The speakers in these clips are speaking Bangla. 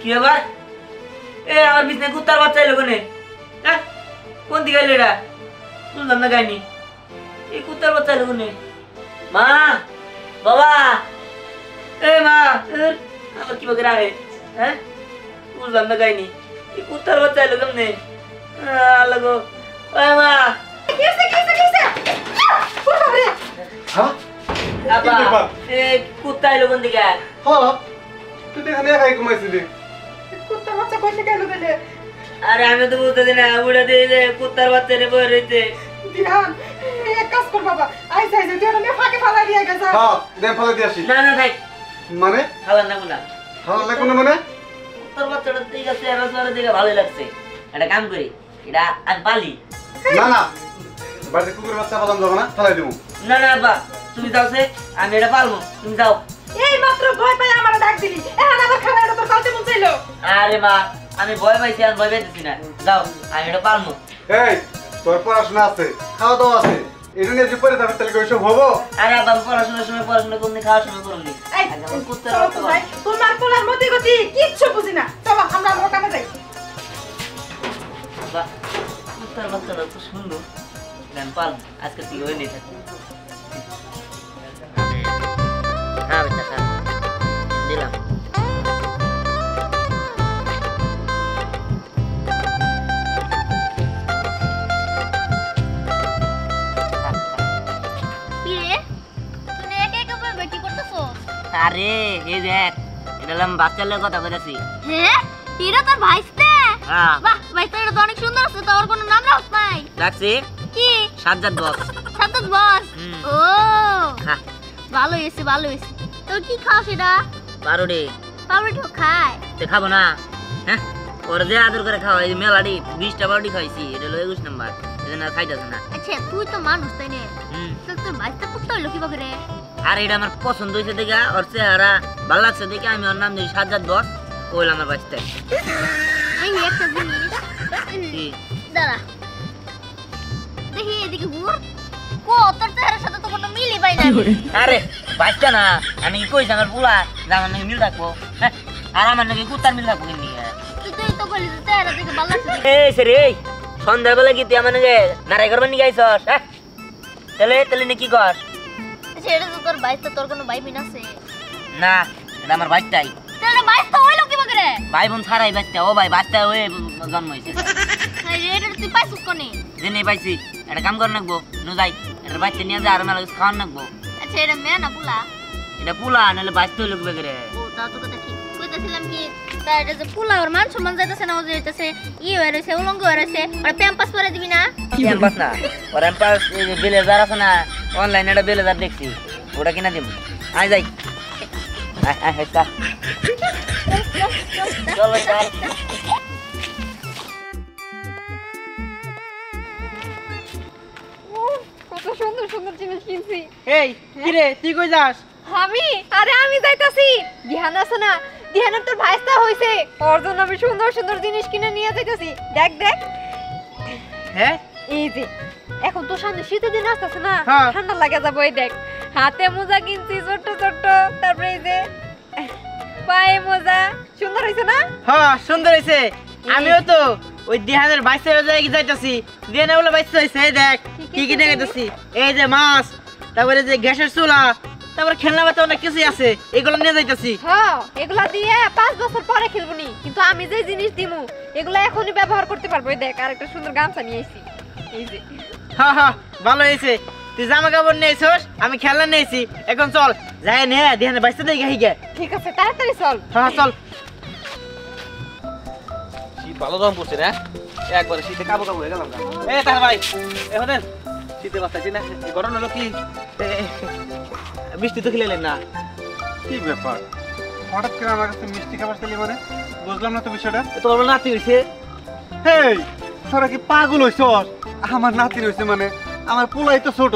কি ব্যাপার? এ আমার বিছনে কুত্তার বাচ্চা এলো কোনে? হ্যাঁ, কোন দিকে এলো এটা? বুঝলাম না কাহিনী। এই কুত্তার বাচ্চা এলো কোনে? মা, বাবা, এ মা, আবার কি বকে রাখে? হ্যাঁ, বুঝলাম না কাহিনী। এই কুত্তার বাচ্চা এলো কেমনে? আল্লাহ গো, ও মা, কি হইছে ওরে বাবা রে হ্যাঁ আব্বা, এ কুত্তা এলো কোন দিকে? হ্যাঁ তুই এখানে একাই ঘুমাইছিলি কুত্তা বাচ্চা কই থেকে এলো তাইলে আরে আমি তো বুঝতেছি না, উড়ে দিয়ে যে কুত্তার বাচ্চা রে বয়ে রয়েছে। দিহান এক কাজ কর বাবা আইসা আইসা তুই ওরে ফাঁকে ফালা দিয়ে গেছ হ্যাঁ দেন ফেলে দিয়ে আসি না না থাক, মানে খাবার না বলা। ভালো লাগবে না মানে কুত্তার বাচ্চাটা ঠিক আছে, আর সরে দিকে ভালোই লাগছে। একটা কাম করি, এটা আমি পালি। না না বাড়িতে কুকুরের বাচ্চা পালাম যাবো না ফেলাই দেবো না না আব্বা, তুমি যাও সে, আমি এটা পালবো, তুমি যাও। এই মাত্র ভয় পাই আমারে ডাক দিলি এখন আবার খানা এটা তোর কালতে মন চাইলো আরে মা, আমি ভয় পাইছি আর ভয় পাইতেছি না, যাও আমি এটা পালবো। এই তোর পড়াশোনা আছে খাওয়া দাওয়া আছে এটা নিয়ে যে পরে থাকবে তাহলে কি ওইসব হবো আরে আব্বা, আমি পড়াশোনার সময় পড়াশোনা করুন, খাওয়ার সময় করুন। এই কুত্তার চলো তো ভাই তোমার পোলার মধ্যে গতি কিচ্ছু বুঝি না চলো আমরা আমার কামে যাই বাহ, কুত্তার বাচ্চাটা তো সুন্দর, আমি পালবো, আজকে তুই ওই নিয়ে থাকবি। হ্যাঁ বেটা, হ্যাঁ দিলাম। আরে এই দেখ, এটা হলাম বাচ্চার লোক কথা বলেছি। হ্যাঁ এটা তোর ভাইস্তে? হ্যাঁ বাহ ভাইস্তে, এটা তো অনেক সুন্দর আছে, তোর কোনো নাম রাখছ নাই? রাখছি কি? সাজ্জাদ বস। সাদ্দাত বস? হুম। ও হ্যাঁ ভালো হয়েছে ভালো হয়েছে। তোর কি খাও সেটা? পারোডি পাউরুটি খায়? তে খাবো না? হ্যাঁ, ওরা যে আদর করে খাওয়া, এই মেলাডি 20টা পাউরুটি খাইছি, এটা হলো 21 নাম্বার, এজন্য আর খাইতেছে না। আচ্ছা তুই তো মানুষ তাই না? হুম। তোর ভাইস্তে কুত্তা হইলো কিভাবে রে? আর এটা আমার পছন্দ হয়েছে দেখে, ওর চেহারা ভালো লাগছে দেখে আমি ওর নাম দিয়েছি সাজ্জাদ বস, ও হলো আমার বাচ্চা। এই একটা জিনিস কি? দাঁড়া দেখি এদিকে ঘুর। কো তোর চেহারার সাথে তো কোনো মিলই পাই না। আরে বাচ্চা না, আমি কি কইছি আমার পুলা যে আমার নাকি মিল থাকবো? হ্যাঁ, আর আমার নাকি কুত্তার মিল থাকবো কিনি? তুই তো বলি যে চেহারা দেখে ভালো লাগছে। এই সে রে, সন্ধ্যাবেলা কি তুই আমার নাকি নারাই করবার নিয়ে গাইছস? হ্যাঁ, তাহলে নাকি কর? সেটা তো তোর ভাইস্তে, তোর কোনো ভাই বোন আছে? না, এটা আমার বাচ্চাই। তাহলে ভাইস্তে হইলো কিভাবে রে? ভাই বোন ছাড়াই বাচ্চা, ও ভাই বাচ্চা হয়ে জন্ম হয়েছে। এটা তুই পাইছিস কোনে? জেনে পাইছি, এটা কাম করে নাকবো, নু যাই, এটা বাচ্চা নিয়ে যা আর মেলা কিছু খাওয়ান নাকবো। আচ্ছা এটা মেয়ে না পুলা? এটা পুলা, নাহলে বাচ্চা হইলো কি রে? ও তা তো কথা ঠিক কইতাছিলাম কি, তা এটা যে পুলা ওর মান সম্মান যাইতেছে না, ও যাইতেছে ই হয়ে রয়েছে, উলঙ্গ হয়ে রয়েছে, আর প্যাম্পাস পরে দিবি না? ক্যাম্পাস না, ওর ক্যাম্পাস বেলেজার আছে না, অনলাইনে একটা বেলেজার দেখছি, ওটা কিনা দিব। আয় যাই, চলো চল। কত সুন্দর সুন্দর জিনিস কিনছি এই কি রে, তুই কই যাস? আমি আরে আমি যাইতাছি দিহান আছে না দিহানের তোর ভাইস্তা হইছে ওর জন্য আমি সুন্দর সুন্দর জিনিস কিনে নিয়ে যাইতাছি দেখ দেখ হ্যাঁ এই যে এখন তো সামনে শীতের দিন আসতেছে না হ্যাঁ। ঠান্ডা লাগে যাবো এই দেখ হাতে মোজা কিনছি ছোট্ট ছোট্ট তারপরে এই যে পায়ে মোজা সুন্দর হইছে না হ্যাঁ সুন্দর হইছে। আমিও তো ওই দিহানের বাইসের জায়গায় যাইতাছি, দিহানে বলে বাইসে হইছে। এই দেখ কি কি দেখাইতাছি, এই যে মাছ, তারপরে যে গ্যাসের চুলা, তারপরে খেলনা বাচ্চা অনেক কিছু আছে, এগুলো নিয়ে যাইতাছি। হ্যাঁ এগুলা দিয়ে 5 বছর পরে খেলবনি, কিন্তু আমি যে জিনিস দিমু এগুলা এখনই ব্যবহার করতে পারবো। এই দেখ আর একটা সুন্দর গামছা নিয়ে আইছি এই যে হ্যাঁ হ্যাঁ ভালো হয়েছে, তুই জামা কাপড় নিয়েছিস, আমি খেলনা নিয়েছি, এখন চল যাই নে দিহানের বাইসে দেখে হিগে। ঠিক আছে তাড়াতাড়ি চল। হ্যাঁ চল। শীত ভালো দম করছে না, একবারে শীতে কাবু কাবু হয়ে গেলাম। এ তাহলে ভাই এখন শীতে বাঁচতেছি না, এই গরম হলো কি বৃষ্টি তো খেলেন না? কি ব্যাপার হঠাৎ করে আমার কাছে মিষ্টি খাবার চাইলি মানে বুঝলাম না তো বিষয়টা তোর নাতি হয়েছে? হেই তোরা কি পাগল হইছ? আমার নাতি হইছে মানে আমার পোলাই তো ছোট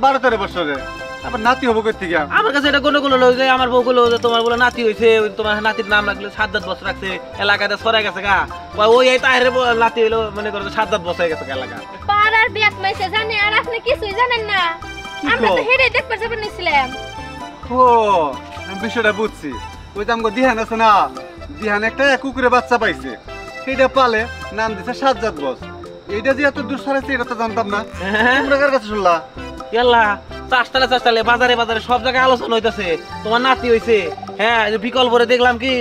12-13 বছরের, আবার নাতি হবো কই থেকে? আমার কাছে এটা কোনো লোক যে আমার বউ গুলো যে তোমার বলে নাতি হয়েছে, তোমার নাতির নাম রাখলে 7-10 বছর রাখছে, এলাকাতে সরাই গেছে গা, ওই এই তাহের নাতি হইলো মনে করো 7-10 বছর হয়ে গেছে এলাকা। পাড়ার বিয়াক মাইছে জানে, আর আপনি কিছুই জানেন না। আমরা তো হেরে দেখতে যাবেন নিছিলাম। ও আমি বিষয়টা বুঝছি, ওই যে আমাকে দিহান আছে না দিহান একটা কুকুরে বাচ্চা পাইছে, সেইটা পালে নাম দিছে সাজ্জাদ বস। এইটা যে এত দূর সরাইছে এটা তো জানতাম না। তোমরা কার কাছে শুনলা? ইয়াল্লা চাষতালে বাজারে বাজারে সব জায়গায় আলোচনা হইতাছে তোমার নাতি হইছে। হ্যাঁ বিকল্প করে দেখলাম কি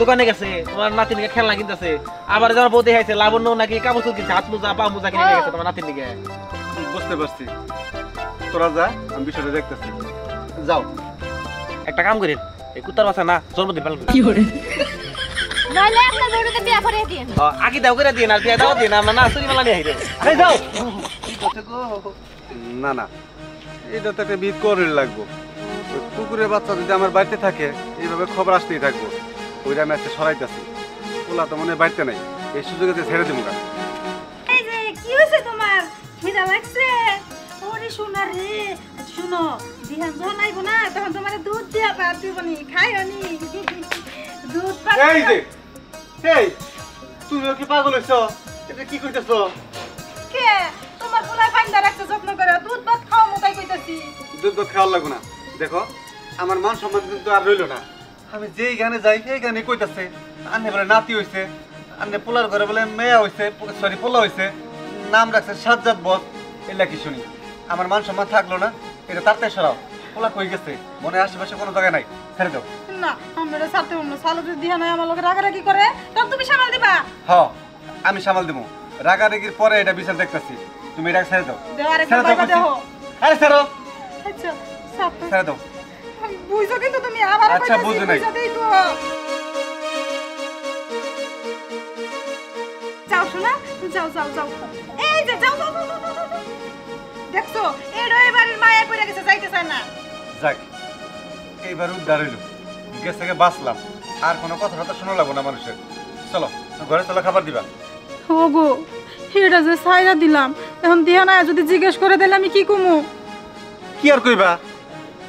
দোকানে গেছে তোমার নাতির নিকে খেলনা কিনতেছে, আবার যারা বউ দেখাইছে লাবণ্য নাকি কাপড় চোপড় কিনছে, হাত মোজা পা মোজা কিনে গেছে তোমার নাতির নিকে। বুঝতে পারছি, তোরা যা, আমি বিষয়টা দেখতেছি। যাও। একটা কাম করেন, এই কুত্তার বাচ্চা না জন্মদিন পালন করি। নইলে আপনার বউটাকে বিয়া করে দিন। আগে দাও করে দিন আর বিয়া দাও দিন, আমরা না চুরি মেলা নিয়ে আইরে। এই যাও। না না, এটা তো একটা বিদ করে লাগবো। ওই কুকুরের বাচ্চা যদি আমার বাড়িতে থাকে এইভাবে খবর আসতেই থাকবো। ওইটা আমি আজকে সরাইতেছি। ওলা তো মনে হয় বাড়িতে নাই, এই সুযোগে ছেড়ে দেবো। এই যে কি হয়েছে তোমার, খিদা লাগছে? ওরে শোনা রে, শুনো, দিহান যখন আইব না তখন তোমার দুধ দিয়া ভাত দিবনি, খাইওনি দুধ ভাত। এই যে, এই তুমি কি পাগল হইছো? এটা কি কইতেছো? কে তোমার পোলা পাইন্দা রাখছে যত্ন করে, দুধ ভাত খাওয়া মতাই কইতাছি। দুধ ভাত খাওয়ার লাগবো না। দেখো আমার মান সম্মান কিন্তু আর রইলো না। আমি যেই গানে যাই সেই গানে কইতাছে আন্নে বলে নাতি হইছে, আন্নে পোলার ঘরে বলে মেয়া হইছে, সরি পোলা হইছে, নাম রাখছে সাজ্জাদ বস। এলা কি শুনি? আমার মান সম্মান থাকলো না, এটা তাড়াতাড়ি সরাও। পোলা কই গেছে? মনে আশেপাশে কোনো জায়গায় নাই, ছেড়ে দাও। না আমরা সাথে অন্য সালো যদি দিহান আমার লগে রাগারাগি করে তখন তুমি সামাল দিবা। হ্যাঁ আমি সামাল দেবো, রাগারাগির পরে এটা বিচার দেখতেছি। তুমি এটা ছেড়ে দাও, দেও আরে ছেড়ে দাও বাইবা বলছি। দেও। আরে ছেড়ো, আচ্ছা সাথে ছেড়ে দাও। বুঝছো কিন্তু তুমি আবার আচ্ছা, বুঝো নাই। যাও শোনা, যাও যাও যাও, এই যে যাও যাও যাও, যাও, যাও, যাও। দেখছো এই রবিবারের মায়া পড়ে গেছে, যাইতে চায় না। যাক এইবার উদ্ধার হইল, গেছ থেকে বাঁচলাম। আর কোনো কথা কথা শোনা লাগবো না মানুষের। চলো ঘরে চলো, খাবার দিবা। ওগো এটা যে সাইরা দিলাম, এখন দিহানা যদি জিজ্ঞেস করে দিলে আমি কি কমু? কি আর কইবা?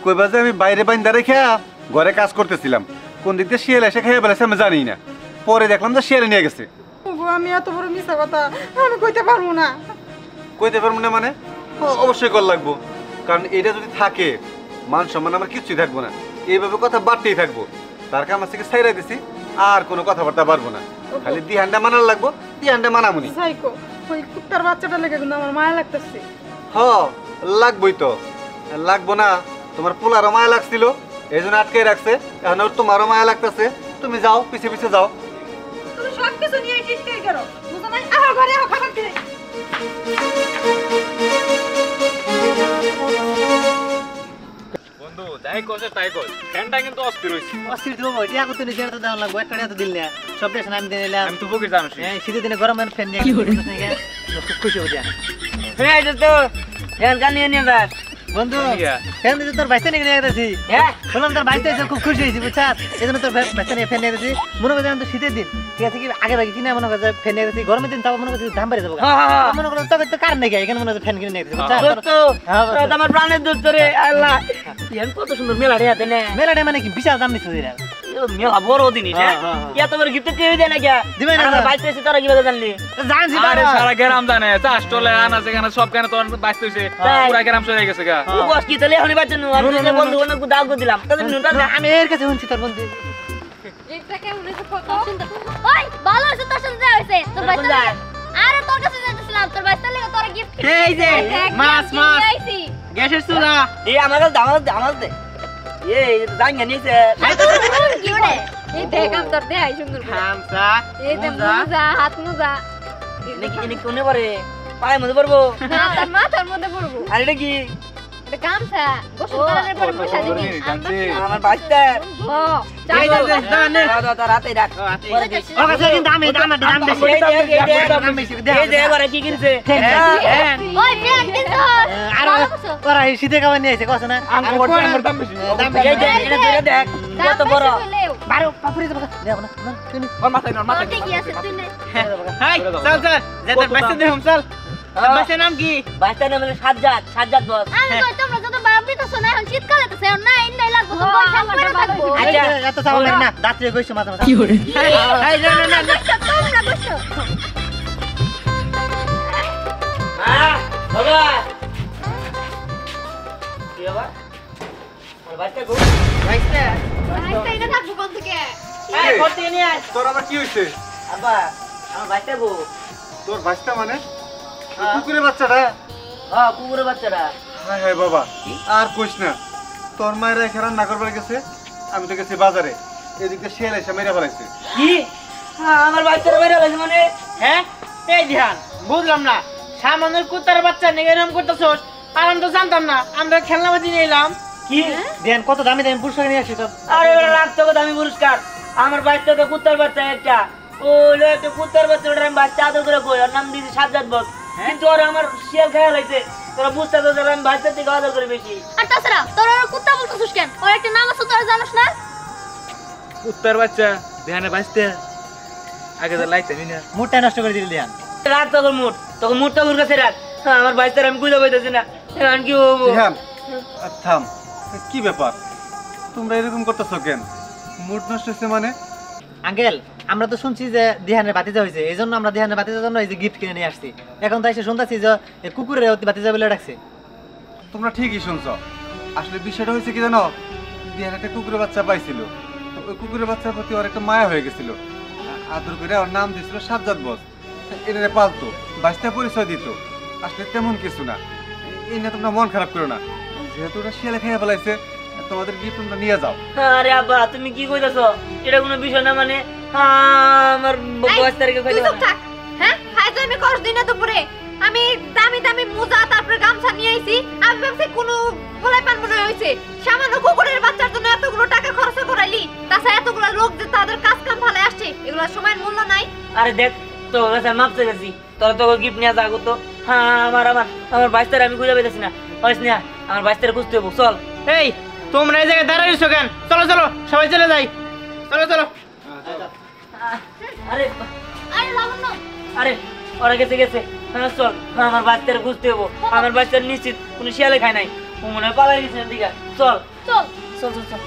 কইবা যে আমি বাইরে বাইন্দা রেখে ঘরে কাজ করতেছিলাম, কোন দিক দিয়ে শিয়াল এসে খেয়ে ফেলেছে আমি জানি না। পরে দেখলাম যে শিয়ালে নিয়ে গেছে। ওগো আমি এত বড় মিথ্যা কথা আমি কইতে পারবো না। কইতে পারবো না মানে? অবশ্যই কর লাগবো, কারণ এটা যদি থাকে মান সম্মান আমার কিচ্ছুই থাকবো না। এইভাবে কথা বাড়তেই থাকবো। তার কাম থেকে ছাইরা দিছি, আর কোনো কথাবার্তা পারবো না। খালি দিহানটা মানার লাগবো, দিহানটা মানামুনি। সাইকো ওই কুত্তার বাচ্চাটা লেগে কিন্তু আমার মায়া লাগতেছে। হ লাগবই তো, লাগবো না? তোমার পোলারও মায়া লাগছিল, এই জন্য আটকে রাখছে। এখন ওর তোমারও মায়া লাগতেছে, তুমি যাও, পিছে পিছে যাও। তুমি সব কিছু নিয়ে চিৎকার করো, বুঝো না? আহ ঘরে আহ, খাবার খেয়ে। বন্ধু যাই কইছে তাই কই, ফ্যানটা কিন্তু অস্থির হইছে। অস্থির তো বই টিয়া কত নিজে তো দাম লাগবে, একটা তো দিল না, সব দেশ নাম দিয়ে নিলাম। আমি তো বকি জানো হ্যাঁ শীতের দিনে গরমের ফ্যান নিয়ে খুব খুশি হয়ে যায়। হ্যাঁ এটা তো হ্যাঁ জানিয়ে নিয়ে যাস বন্ধু ফ্যান দিয়ে তোর বাইতে নিয়ে গেছি। হ্যাঁ বললাম তোর বাইতে এসে খুব খুশি হয়েছি বুঝছা, এই জন্য তোর বাইতে নিয়ে ফ্যান নিয়ে গেছি। মনে করছি তো শীতের দিন ঠিক আছে, কি আগে ভাগে কিনে মনে করছে ফ্যান নিয়ে গেছি। গরমের দিন তাও মনে করছি দাম বেড়ে যাবো, মনে করো তবে তো কারণ নাকি এখানে মনে হচ্ছে ফ্যান কিনে নিয়ে গেছি বুঝছা। দোস্ত আমার প্রাণের দোস্ত রে, আল্লাহ ইয়ান কত সুন্দর মেলা রে হাতে নে। মেলাটা মানে কি বিশাল দাম নিচ্ছে এরা। মেলা বড় জিনিস, হ্যাঁ এত বড় গিফট কেউ দেয় না কিয়া? দিবে না আমার বাইতে এসে তোরা কিভাবে জানলি? জানছি আরে সারা গ্রাম জানে, চাষ টলে আনা যেখানে সব কেন তোর বাইতে হইছে, পুরা গ্রাম চলে গেছে গা। ও বস কি তাহলে এখনই বাচ্চা নু আমি যে বন্ধু অনেক দাও করে দিলাম তাদের নুটা দে। আমি এর কাছে শুনছি তোর বন্ধু। এটা কেমন হয়েছে কত? ওই ভালো হইছে, তোর সাথে দেখা হইছে তোর বাইতে লাগে। আরে তোর কাছে যাইতেছিলাম, তোর বাইতে লাগে তোর গিফট। এই যে মাছ মাছ আইছি গ্যাসের চুলা। এই আমার কাছে দামাল দে এই জাঙ্গা নিছে কি ওরে? এই দেখাম তোর দেখাই সুন্দর করে। খামসা এই যে মোজা, হাত মোজা। নাকি ইনি কোনে পারে পায়ে মধ্যে পড়বো না তোর মাথার মধ্যে পড়বো। আর এটা কি এটা গামছা, গোসল করানোর পরে পয়সা দিবি। আমার বাচ্চা ও এই যে জানে তোর হাতে রাখ পরে দিস। ও কাছে কিন্তু দাম দাম বেশি। দাম বেশি এই যে এবারে কি কিনছে ওই ফ্যান কিন্তু আর ওরা এই শীতে খাবার নিয়ে আইছে কছে না আমার দাম বেশি। দাম বেশি। এই যে এটা ধরে দেখ কত বড় বারো পাপুরি দেবো দেব না না শুনি ওর মাথায় নর মাথায়। ওতে কি আছে তুই নে? হাই চল চল যে তোর বাইসে দেহম চল তোর বাইসে নাম কি বাচ্চা নাম হলো সাজ্জাদ বস। আমি কই তোমরা যত বাপি তো শোনা এখন শীতকালে তো সেও না ইন্দাই লাগবো তো বই পড়ে থাকবো। আচ্ছা এত চাওয়া লাগে না দাঁতরে কইছো মাথা মাথা কি করে হাই না না না তোমরা বসো। বাবা কি বাবা আমার বাচ্চা গো বাইসে আইসা এটা থাকবো কোন থেকে? এই ঘর থেকে নিয়ে আয়। তোর আবার কি হয়েছে? আব্বা আমার বাচ্চা গো। তোর বাচ্চা মানে হ্যাঁ। কুকুরের বাচ্চাটা? হ্যাঁ কুকুরের বাচ্চাটা। হায় হায় বাবা, আর কইস না। তোর মায়েরা এখানে রান্না করবার গেছে, আমি তো গেছি বাজারে, এদিকে শিয়াল এসে মেরে ফেলাইছে। কি? আমার বাচ্চারা বের হয়েছে মানে? হ্যাঁ এই ধ্যান বুঝলাম না, সামান্য কুত্তার বাচ্চা নিয়ে এরকম করতেছোস, আর আমি তো জানতাম না, আমরা খেলনা বাজি নিয়ে এলাম। কি? ধ্যান কত দামি দামি পুরস্কার নিয়ে আসি তো। আরে লাখ টাকা দামি পুরস্কার। আমার বাচ্চা তো কুত্তার বাচ্চা একটা, ওই একটা কুত্তার বাচ্চা, ওটা আমি বাচ্চা আদর করে কই, ওর নাম দিয়েছি সাজ্জাদ বস। কিন্তু ওরা আমার শিয়াল খেয়াল হয়েছে, তোরা বুঝতে তো আমি বাচ্চার থেকে আদর করে বেশি। আর তাছাড়া তোর আর কুত্তা বলতেছিস কেন? ওর একটা নাম আছে তোরা জানিস না? কুত্তার বাচ্চা ধ্যানে বাঁচতে আগে তো লাইতামই না। মুডটা নষ্ট করে দিলি ধ্যান। রাখ তখন মুঠ, তখন মুঠটা ওর কাছে রাখ। আমার বাচ্চার আমি বুঝতে পাইতেছি না এখন কি হবো। হ্যাঁ থাম, কি ব্যাপার তোমরা এরকম করতেছো কেন? মুড নষ্ট হচ্ছে মানে? আঙ্কেল আমরা তো শুনছি যে দিহানের বাতিজা হয়েছে, এই জন্য আমরা দিহানের বাতিজার জন্য এই যে গিফট কিনে নিয়ে আসছি। এখন তো এসে শুনতেছি যে এই কুকুরের অতি বাতিজা বলে ডাকছে। তোমরা ঠিকই শুনছো। আসলে বিষয়টা হয়েছে কি জানো, দিহান একটা কুকুরের বাচ্চা পাইছিল, ওই কুকুরের বাচ্চার প্রতি ওর একটা মায়া হয়ে গেছিল, আদর করে ওর নাম দিয়েছিল সাজ্জাদ বস। এনে পালতো, বাচ্চা পরিচয় দিত। আসলে তেমন কিছু না, এই নিয়ে তোমরা মন খারাপ করো না। যেহেতু ওটা শিয়ালে খেয়ে ফেলাইছে, তোমাদের গিফট তোমরা নিয়ে যাও। আরে আব্বা তুমি কি কইতাছো? এটা কোনো বিষয় না মানে আমার বাচ্চাকে তুই চুপ থাক। হ্যাঁ ফাইজলামি করছ দিনে দুপুরে। আমি দামি দামি মোজা তারপরে গামছা নিয়ে আইছি, আমি ভাবছি কোনো গোলাই পান মনে হইছে। সামান্য কুকুরের বাচ্চার জন্য এতগুলো টাকা খরচ করাইলি, তাছাড়া এতগুলো লোক যে তাদের কাজ কাম ভালো আসছে, এগুলোর সময়ের মূল্য নাই। আরে দেখ তো কাছে মাপতে গেছি, তোরা তো গিফট নিয়ে যাগো তো। আমার আমার আমার বাচ্চারা আমি খুঁজে পাইতেছি না। হইস না, আমার বাচ্চারা খুঁজতে হবো, চল। এই তোমরা এই জায়গায় দাঁড়াই রইছো কেন? চলো চলো সবাই চলে যাই, চলো চলো। আরে আরে লাবণ্য, আরে ওরা গেছে গেছে, চল। আমার বাচ্চারা খুঁজতে হবো, আমার বাচ্চার নিশ্চিত কোনো শিয়ালে খায় নাই, ও মনে হয় পালাই গেছে দিঘা। চল চল। চল চল চল।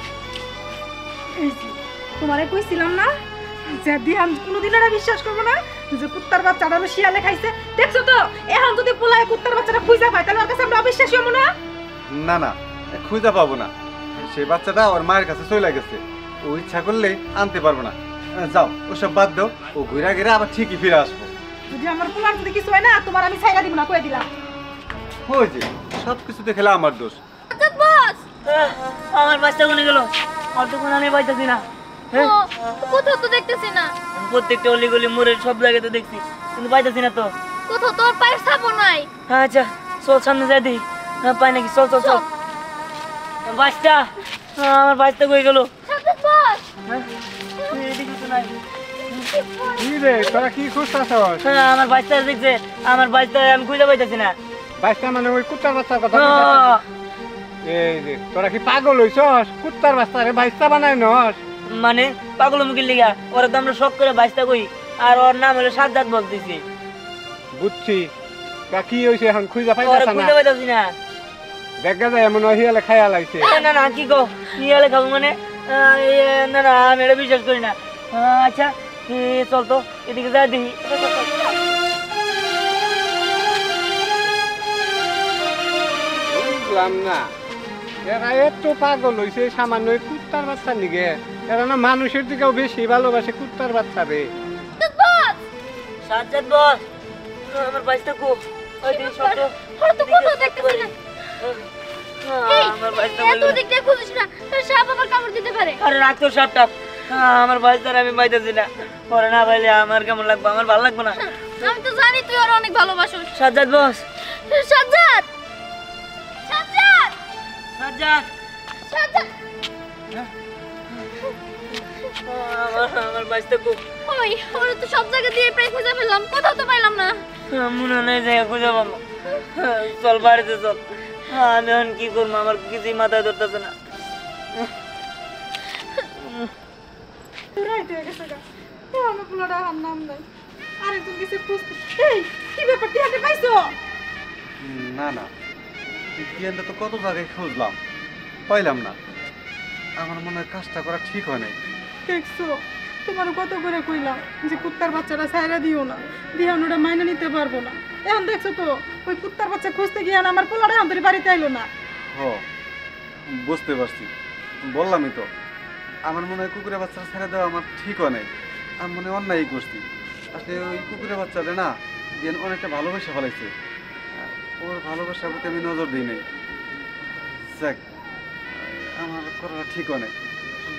তোমারে কইছিলাম না যে দিহান কোনোদিন এটা বিশ্বাস করবো না যে কুত্তার বাচ্চাটা হলো শিয়ালে খাইছে। দেখছো তো, এখন যদি পোলায় কুত্তার বাচ্চাটা খুঁজা পায় তাহলে ওর কাছে আমরা অবিশ্বাসী হবো না। না না, খুঁজে পাবো না। সেই বাচ্চাটা ওর মায়ের কাছে চলে গেছে, ও ইচ্ছা করলে আনতে পারবো না। যাও ওসব বাদ দাও, ও ঘুরে ঘিরে আবার ঠিকই ফিরে আসবো। যদি আমার পোলার যদি কিছু হয় না, তোমার আমি ছাইরা দিব না, কয়ে দিলাম। ওই যে সব কিছুতে খেলা আমার দোষ। সাজ্জাদ বস, আমার বাচ্চা কোনে গেল? আর তো কোনো আমি পাইতেছি না। ও কোথাও তো দেখতেছি না। আমি প্রত্যেকটা অলি গলি মোড়ে সব জায়গায় তো দেখছি, কিন্তু পাইতেছি না তো। কোথাও তোর পায়ের ছাপও নাই। আচ্ছা চল সামনে যাই দেখি, পাই নাকি। চল চল চল। বাচ্চা, আমার বাচ্চা কই গেল? সাজ্জাদ বস, এদিকে তো নাই। কি রে, তোরা কি খুঁজতেছ? আমার বাচ্চা দেখছে, আমার বাচ্চা আমি খুঁজে পাইতেছি না। বাচ্চা মানে ওই কুত্তার বাচ্চার কথা? আহ, এই যে তোরা কি পাগল হইছস? কুত্তার বাচ্চা রে বাচ্চা বানাই নস? মানে পাগল মুখের লিগা ওরা তো আমরা শখ করে বাচ্চা কই, আর ওর নাম হলো সাজ্জাদ বলতেছি। বুঝছি, তা কি হইছে এখন খুঁজে ওরা পাইতাছ না? খুঁজে পাইতেছি না। দেখা যায় এমন হিয়ালে খায়া লাইছে। না না কি গো, নিয়ে খাবো মানে? না না আমি এটা বিশ্বাস করি না। আচ্ছা চল তো এদিকে যাই দেখি। বুঝলাম না, এরা এত পাগল হইছে সামান্য ওই কুত্তার বাচ্চা নিগে। এরা না মানুষের দিকেও বেশি ভালোবাসে কুত্তার বাচ্চা রে। সাজ্জাদ বস, আমার বাচ্চা কো? ওই দিন সব তো ওরা তো কোথাও দেখতেছি না। এই, আমার বাচ্চা এত দিক দিয়ে খুঁজিস না, সাপ আবার কামড় দিতে পারে। আরে রাখ তো সাপটা। আমার বাচ্চার আমি পাইতেছি না, পরে না পাইলে আমার কেমন লাগবে? আমার ভালো লাগবে না। আমি তো জানি তুই ওর অনেক ভালোবাসিস। সাজ্জাদ বস, সাজ্জাদ, সাজ্জাদ, সাজ্জাদ, সাজ্জাদ, আমার বাচ্চা কো? ওই ওরা তো সব জায়গা দিয়ে প্রায় খুঁজে ফেললাম, কোথাও তো পাইলাম না। মনে হয় জায়গা খুঁজে পাবো। চল বাড়িতে চল। আমি এখন কি করবো, আমার কিছুই মাথায় ধরতেছে না। রাইট হয়ে গেছে গা। আমার পোলাটা আর নাম নাই। আরেকজন কিছু খুঁজতে। এই কি ব্যাপার, দিহানকে পাইছো? না না, দিহানটা তো কত জায়গায় খুঁজলাম, পাইলাম না। আমার মনে হয় কাজটা করা ঠিক হয় নাই। দেখছো, তোমার কত করে কইলাম যে কুত্তার বাচ্চাটা ছাইরা দিও না, দিহান ওটা মাইনে নিতে পারবো না। এখন দেখছো তো, ওই কুত্তার বাচ্চা খুঁজতে গিয়ে আমার পোলাটা এখন বাড়িতে আইলো না। ও বুঝতে পারছি, বললামই তো আমার মনে হয় কুকুরের বাচ্চা ছেড়ে দেওয়া আমার ঠিকও নেই, আমি মনে হয় অন্যায় করছি। আসলে ওই কুকুরের বাচ্চাটা না দিয়ান অনেকটা ভালোবাসা ফেলাইছে, ওর ভালোবাসার প্রতি আমি নজর দিই নাই। যাক, আমার করাটা ঠিকও নেই।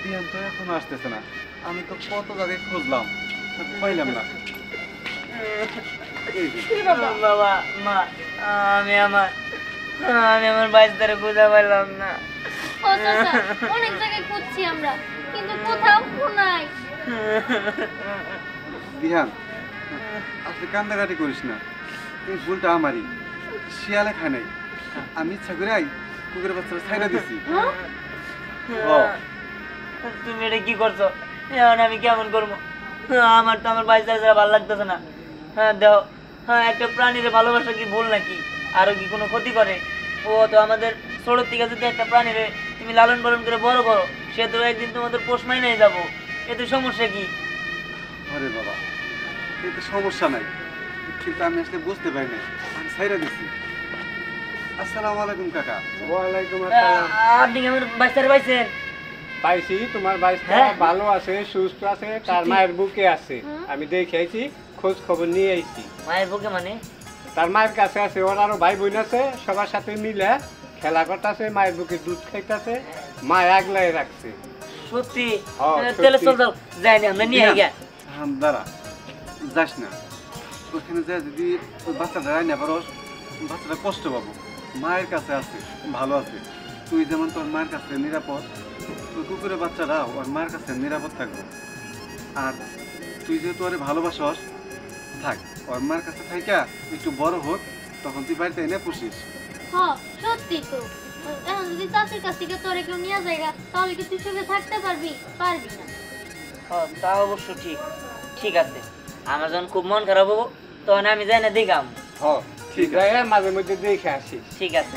দিয়ান তো এখনো আসতেছে না, আমি তো কত জায়গায় খুঁজলাম, পাইলাম না। বাবা মা, আমি আমার বাইশটারে খুঁজে পাইলাম না। ও চাচা অনেক জায়গায় খুঁজছি আমরা কিন্তু কোথাও নাই। দিহান, আসলে কান্দাকাটি করিস না, এই ভুলটা আমারই, শিয়ালে খায় নাই, আমি ইচ্ছা করে কুকুরের বাচ্চাটা ছাইড়া দিছি। তুমি এটা কি করছো? এখন আমি কেমন করবো? আমার তো আমার বাইশটারে ছাড়া ভালো লাগতেছে না। হ্যাঁ দেহ, হ্যাঁ একটা প্রাণীর ভালোবাসা কি ভুল নাকি? আরো কি কোনো ক্ষতি করে? ও তো আমাদের ছোটোর থেকে যদি একটা প্রাণীরে তুমি লালন পালন করে বড় করো, সে তো একদিন তোমাদের পোষ মাইনাই যাবো, এতে সমস্যা কি? আরে বাবা, এতে সমস্যা নাই, কিন্তু আমি আসলে বুঝতে পারি নাই, আমি ছাইড়া দিছি। আসসালামু আলাইকুম কাকা। ওয়ালাইকুম আসসালাম। আপনি কি আমার বাইশটারে পাইছেন? পাইছি, তোমার বাইশটা হ্যাঁ। ভালো আছে, সুস্থ আছে, তার মায়ের বুকে আছে। আমি দেখে আইছি, খোঁজ খবর নিয়ে আইছি। মায়ের বুকে মানে? তার মায়ের কাছে আছে, ওর আরো ভাই বোন আছে, সবার সাথে মিলে খেলা করতেছে, মায়ের বুকে দুধ খাইতেছে, মা আগলাই রাখছে। সত্যি? হ্যাঁ, তাহলে সত্যি। চল চল যাইনি আমরা নিয়ে আই গা। দাঁড়া, যাস না, ওখানে যা যদি ওই বাচ্চাটা রান্না পারস, বাচ্চাটা কষ্ট পাবো। মায়ের কাছে আছে, ভালো আছে, তুই যেমন তোর মায়ের কাছে নিরাপদ, ওই কুকুরের বাচ্চাটা ওর মায়ের কাছে নিরাপদ থাকবো। আর তুই যেহেতু ওরে ভালোবাসস, থাক ওর মায়ের কাছে থাইকা একটু বড় হোক, তখন তুই বাড়িতে এনে পুষিস। হ্যাঁ সত্যি তো। এখন যদি চাষির কাছ থেকে তোর কেউ নিয়ে যায় তাহলে কি তুই সুখে থাকতে পারবি? পারবি না। তা অবশ্য ঠিক, ঠিক আছে। আমার যখন খুব মন খারাপ হবো তখন আমি যাই না দেখাম। ঠিক আছে, মাঝে মধ্যে দেখে আসিস। ঠিক আছে।